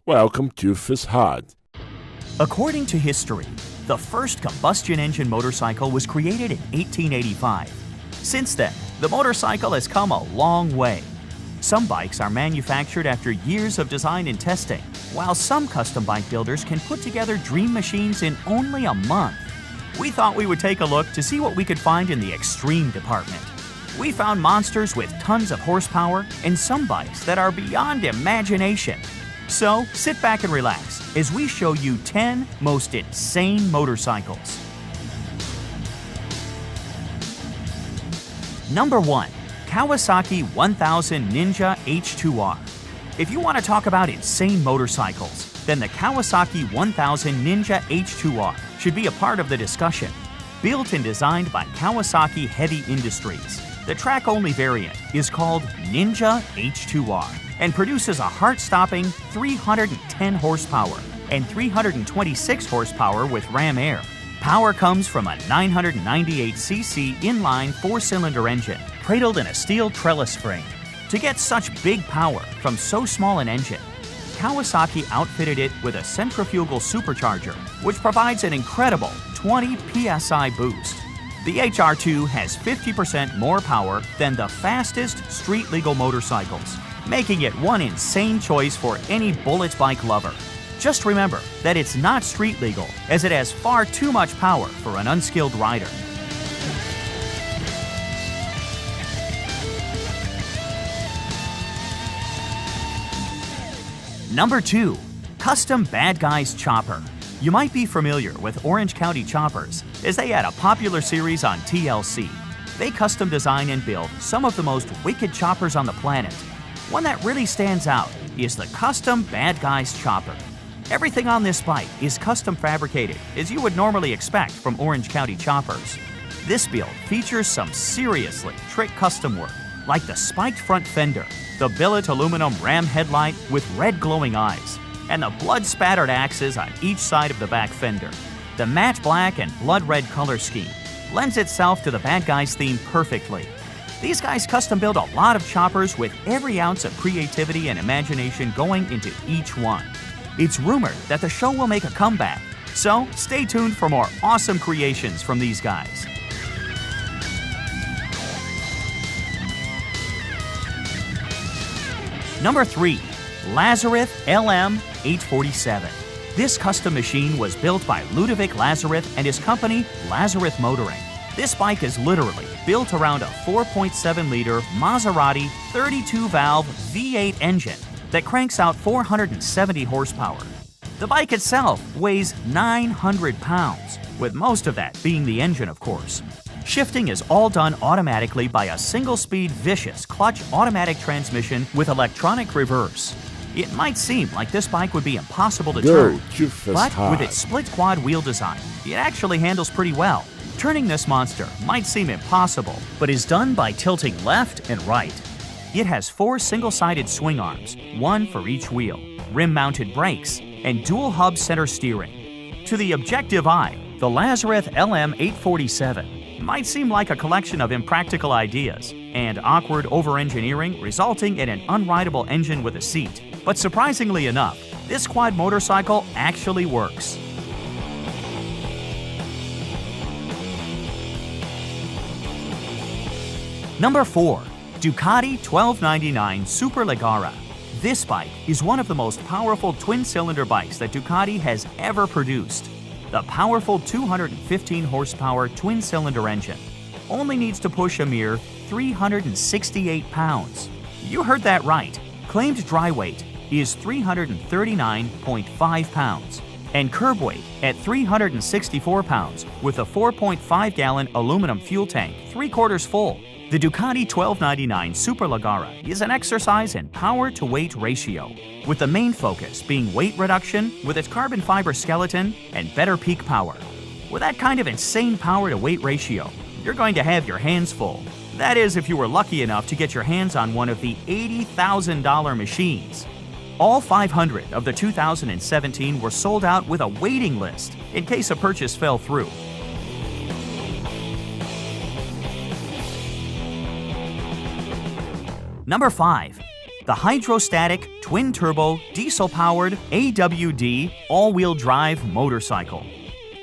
Welcome to Fesrad. According to history, the first combustion engine motorcycle was created in 1885. Since then, the motorcycle has come a long way. Some bikes are manufactured after years of design and testing, while some custom bike builders can put together dream machines in only a month. We thought we would take a look to see what we could find in the extreme department. We found monsters with tons of horsepower and some bikes that are beyond imagination. So sit back and relax as we show you 10 most insane motorcycles. Number 1. Kawasaki 1000 Ninja H2R. If you want to talk about insane motorcycles, then the Kawasaki 1000 Ninja H2R should be a part of the discussion. Built and designed by Kawasaki Heavy Industries, the track-only variant is called Ninja H2R and produces a heart-stopping 310 horsepower and 326 horsepower with ram air. Power comes from a 998cc inline 4-cylinder engine cradled in a steel trellis frame. To get such big power from so small an engine, Kawasaki outfitted it with a centrifugal supercharger, which provides an incredible 20 psi boost. The HR2 has 50% more power than the fastest street-legal motorcycles, making it one insane choice for any bullet bike lover. Just remember that it's not street legal, as it has far too much power for an unskilled rider. Number 2. Custom Bad Guys Chopper. You might be familiar with Orange County Choppers, as they had a popular series on TLC. They custom design and build some of the most wicked choppers on the planet. One that really stands out is the Custom Bad Guys Chopper. Everything on this bike is custom fabricated, as you would normally expect from Orange County Choppers. This build features some seriously trick custom work, like the spiked front fender, the billet aluminum ram headlight with red glowing eyes, and the blood-spattered axes on each side of the back fender. The matte black and blood red color scheme lends itself to the Bad Guys theme perfectly. These guys custom build a lot of choppers with every ounce of creativity and imagination going into each one. It's rumored that the show will make a comeback, so stay tuned for more awesome creations from these guys. Number 3. Lazareth LM 847. This custom machine was built by Ludovic Lazareth and his company, Lazareth Motoring. This bike is literally built around a 4.7-liter Maserati 32-valve V8 engine that cranks out 470 horsepower. The bike itself weighs 900 pounds, with most of that being the engine, of course. Shifting is all done automatically by a single-speed vicious clutch automatic transmission with electronic reverse. It might seem like this bike would be impossible to turn, but with its split quad wheel design, it actually handles pretty well. Turning this monster might seem impossible, but is done by tilting left and right. It has 4 single-sided swing arms, one for each wheel, rim-mounted brakes, and dual-hub center steering. To the objective eye, the Lazareth LM 847 might seem like a collection of impractical ideas and awkward over-engineering resulting in an unrideable engine with a seat. But surprisingly enough, this quad motorcycle actually works. Number 4. Ducati 1299 Superleggera. This bike is one of the most powerful twin-cylinder bikes that Ducati has ever produced. The powerful 215 horsepower twin-cylinder engine only needs to push a mere 368 pounds. You heard that right. Claimed dry weight is 339.5 pounds and curb weight at 364 pounds with a 4.5-gallon aluminum fuel tank 3/4 full. The Ducati 1299 Superleggera is an exercise in power-to-weight ratio, with the main focus being weight reduction with its carbon fiber skeleton and better peak power. With that kind of insane power-to-weight ratio, you're going to have your hands full. That is, if you were lucky enough to get your hands on one of the $80,000 machines. All 500 of the 2017 were sold out with a waiting list in case a purchase fell through. Number 5. the hydrostatic, twin-turbo, diesel-powered AWD all-wheel drive motorcycle.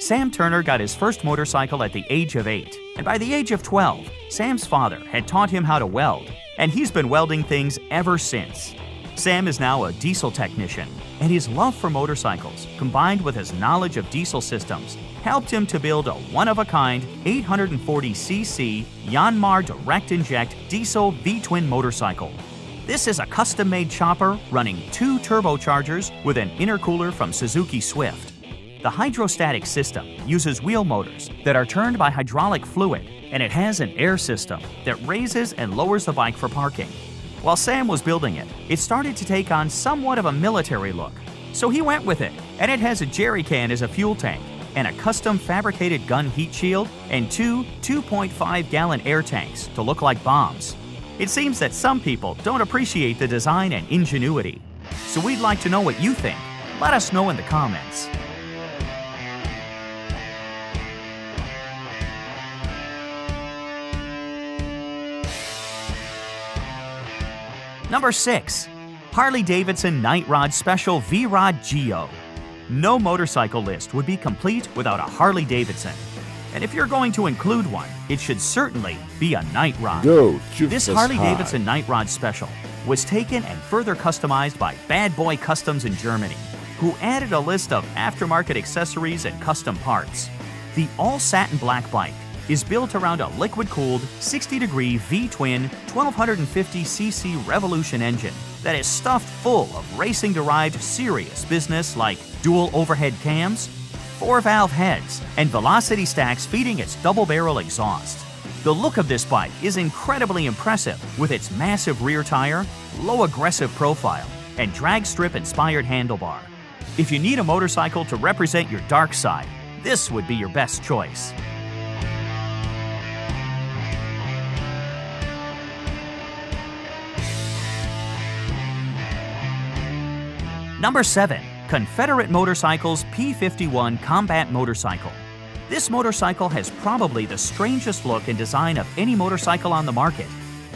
Sam Turner got his first motorcycle at the age of 8, and by the age of 12, Sam's father had taught him how to weld, and he's been welding things ever since. Sam is now a diesel technician, and his love for motorcycles, combined with his knowledge of diesel systems, helped him to build a one-of-a-kind 840cc Yanmar direct inject diesel V-twin motorcycle. This is a custom-made chopper running 2 turbochargers with an intercooler from Suzuki Swift. The hydrostatic system uses wheel motors that are turned by hydraulic fluid, and it has an air system that raises and lowers the bike for parking. While Sam was building it, it started to take on somewhat of a military look, so he went with it, and it has a jerry can as a fuel tank, and a custom fabricated gun heat shield, and 2 2.5-gallon air tanks to look like bombs. It seems that some people don't appreciate the design and ingenuity. So we'd like to know what you think. Let us know in the comments. Number 6. Harley-Davidson Night Rod Special V-Rod Geo. No motorcycle list would be complete without a Harley-Davidson. And if you're going to include one, it should certainly be a Night Rod. Go to This Fesrad. Harley-Davidson Night Rod Special was taken and further customized by Bad Boy Customs in Germany, who added a list of aftermarket accessories and custom parts. The all-satin black bike is built around a liquid-cooled 60-degree V-twin 1250cc Revolution engine that is stuffed full of racing-derived serious business like dual overhead cams, 4-valve heads, and velocity stacks feeding its double-barrel exhaust. The look of this bike is incredibly impressive with its massive rear tire, low aggressive profile, and drag strip-inspired handlebar. If you need a motorcycle to represent your dark side, this would be your best choice. Number 7. Confederate Motorcycles P-51 Combat Motorcycle. This motorcycle has probably the strangest look and design of any motorcycle on the market.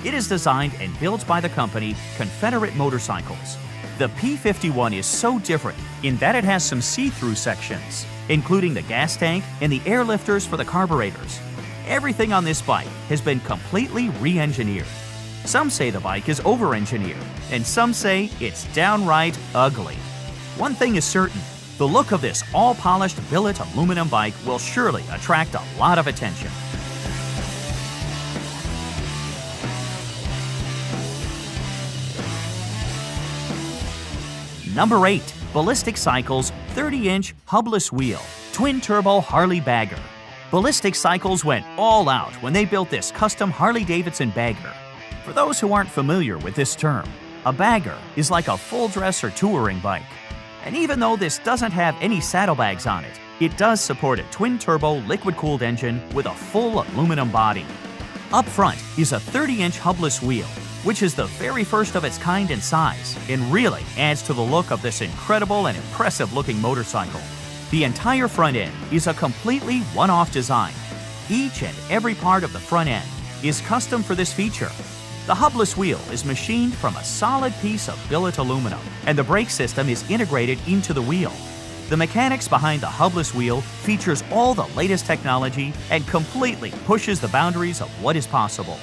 It is designed and built by the company Confederate Motorcycles. The P-51 is so different in that it has some see-through sections, including the gas tank and the air lifters for the carburetors. Everything on this bike has been completely re-engineered. Some say the bike is over-engineered, and some say it's downright ugly. One thing is certain, the look of this all-polished billet aluminum bike will surely attract a lot of attention. Number 8. Ballistic Cycles 30-inch hubless wheel, twin-turbo Harley Bagger. Ballistic Cycles went all out when they built this custom Harley-Davidson bagger. For those who aren't familiar with this term, a bagger is like a full-dress or touring bike. And even though this doesn't have any saddlebags on it, it does support a twin-turbo liquid-cooled engine with a full aluminum body. Up front is a 30-inch hubless wheel, which is the very first of its kind in size and really adds to the look of this incredible and impressive-looking motorcycle. The entire front end is a completely one-off design. Each and every part of the front end is custom for this feature. The hubless wheel is machined from a solid piece of billet aluminum, and the brake system is integrated into the wheel. The mechanics behind the hubless wheel features all the latest technology and completely pushes the boundaries of what is possible.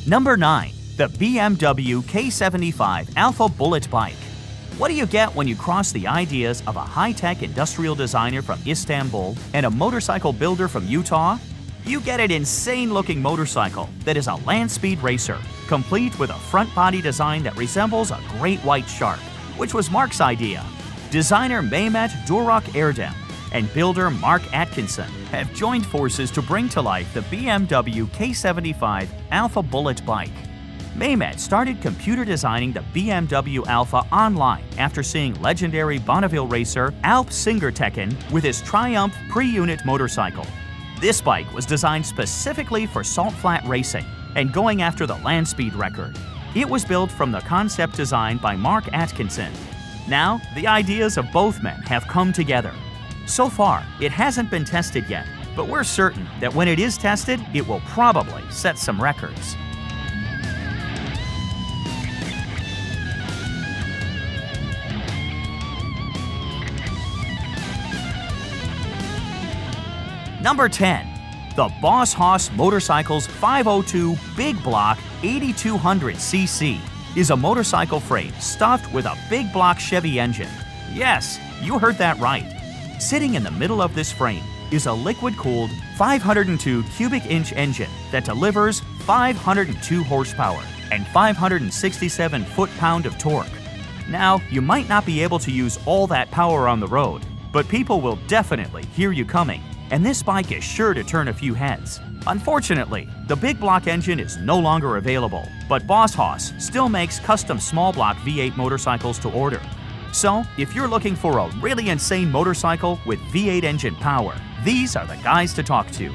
Number 9. The BMW K75 Alpha Bullet Bike. What do you get when you cross the ideas of a high-tech industrial designer from Istanbul and a motorcycle builder from Utah? You get an insane-looking motorcycle that is a land speed racer, complete with a front body design that resembles a great white shark, which was Mark's idea. Designer Mehmet Durak Erdem and builder Mark Atkinson have joined forces to bring to life the BMW K75 Alpha Bullet Bike. Mehmet started computer designing the BMW Alpha online after seeing legendary Bonneville racer Alp Singertekken with his Triumph pre-unit motorcycle. This bike was designed specifically for salt flat racing and going after the land speed record. It was built from the concept design by Mark Atkinson. Now, the ideas of both men have come together. So far, it hasn't been tested yet, but we're certain that when it is tested, it will probably set some records. Number 10. The Boss Hoss Motorcycles 502 Big Block 8200cc is a motorcycle frame stuffed with a big block Chevy engine. Yes, you heard that right. Sitting in the middle of this frame is a liquid-cooled 502 cubic inch engine that delivers 502 horsepower and 567 foot-pound of torque. Now, you might not be able to use all that power on the road, but people will definitely hear you coming, and this bike is sure to turn a few heads. Unfortunately, the big block engine is no longer available, but Boss Hoss still makes custom small block V8 motorcycles to order. So, if you're looking for a really insane motorcycle with V8 engine power, these are the guys to talk to.